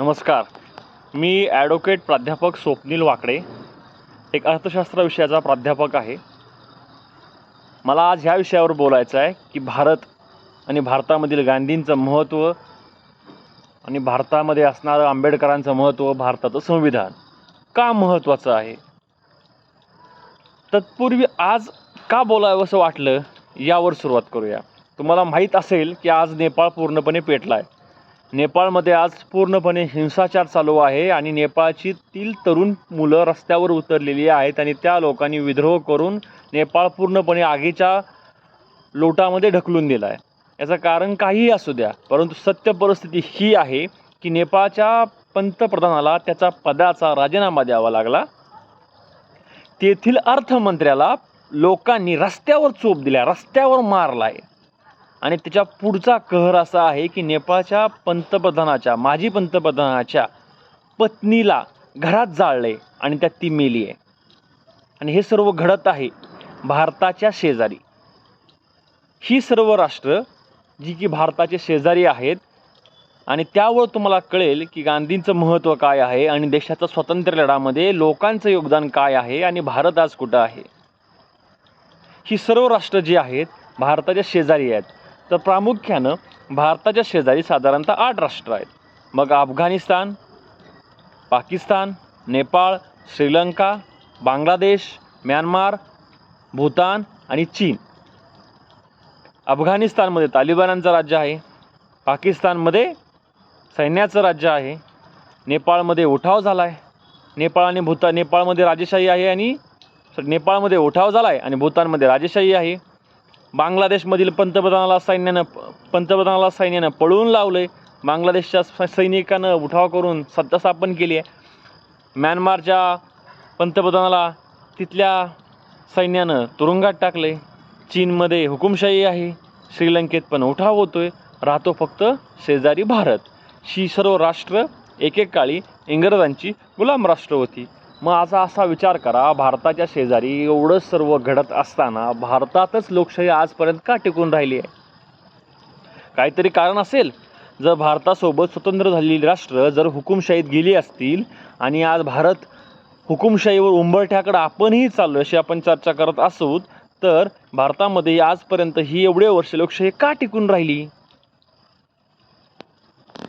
नमस्कार. मी ॲडव्होकेट प्राध्यापक स्वप्नील वाकडे, एक अर्थशास्त्र विषयाचा प्राध्यापक आहे. मला आज ह्या विषयावर बोलायचं आहे की भारत आणि भारतामधील गांधींचं महत्त्व आणि भारतामध्ये असणारं आंबेडकरांचं महत्त्व, भारताचं संविधान का महत्त्वाचं आहे. तत्पूर्वी आज का बोलावं असं वाटलं यावर सुरुवात करूया. तुम्हाला माहीत असेल की आज नेपाळ पूर्णपणे पेटला आहे. नेपाळमध्ये आज पूर्णपणे हिंसाचार चालू आहे आणि नेपाळची तरुण मुलं रस्त्यावर उतरलेली आहेत आणि त्या लोकांनी विद्रोह करून नेपाळ पूर्णपणे आगीच्या लोटामध्ये ढकलून दिला आहे. याचं कारण काहीही असू द्या, परंतु सत्य परिस्थिती ही आहे की नेपाळच्या पंतप्रधानाला त्याचा पदाचा राजीनामा द्यावा लागला. तेथील अर्थमंत्र्याला लोकांनी रस्त्यावर चोप दिल्या, रस्त्यावर मारला आहे. आणि त्याच्या पुढचा कहर असा आहे की नेपाळच्या पंतप्रधानाच्या, माजी पंतप्रधानाच्या पत्नीला घरात जाळले आणि त्यात ती मेली आहे. आणि हे सर्व घडत आहे भारताच्या शेजारी. ही सर्व राष्ट्र जी की भारताचे शेजारी आहेत आणि त्यावर तुम्हाला कळेल की गांधींचं महत्त्व काय आहे आणि देशाच्या स्वातंत्र्य लढ्यामध्ये लोकांचं योगदान काय आहे आणि भारत आज कुठं आहे. ही सर्व राष्ट्र जी आहेत भारताच्या शेजारी आहेत. तर प्रामुख्यानं भारताच्या शेजारी साधारणतः 8 राष्ट्र आहेत. मग अफगाणिस्तान, पाकिस्तान, नेपाळ, श्रीलंका, बांगलादेश, म्यानमार, भूतान आणि चीन. अफगाणिस्तानमध्ये तालिबानांचं राज्य आहे. पाकिस्तानमध्ये सैन्याचं राज्य आहे. नेपाळमध्ये उठाव झाला आहे. नेपाळमध्ये राजेशाही आहे आणि नेपाळमध्ये उठाव झाला आहे आणि भूतानमध्ये राजेशाही आहे. बांगलादेशमधील पंतप्रधानाला सैन्यानं पळवून लावले. बांगलादेशच्या सैनिकांनं उठाव करून सत्ता स्थापन केली आहे. म्यानमारच्या पंतप्रधानाला तिथल्या सैन्यानं तुरुंगात टाकले. चीनमध्ये हुकुमशाही आहे. श्रीलंकेत पण उठाव होतोय. राहतो फक्त शेजारी भारत. ही सर्व राष्ट्र एकेकाळी इंग्रजांची गुलाम राष्ट्र होती. मग असा विचार करा, भारताच्या शेजारी एवढं सर्व घडत असताना भारतातच लोकशाही आजपर्यंत का टिकून राहिली आहे. काहीतरी कारण असेल. जर भारतासोबत स्वतंत्र झालेली राष्ट्र जर हुकुमशाहीत गेली असतील आणि आज भारत हुकुमशाहीवर उंबरठ्याकडे आपणही चाललो अशी आपण चर्चा करत असू, तर भारतामध्ये आजपर्यंत ही एवढे वर्ष लोकशाही का टिकून राहिली.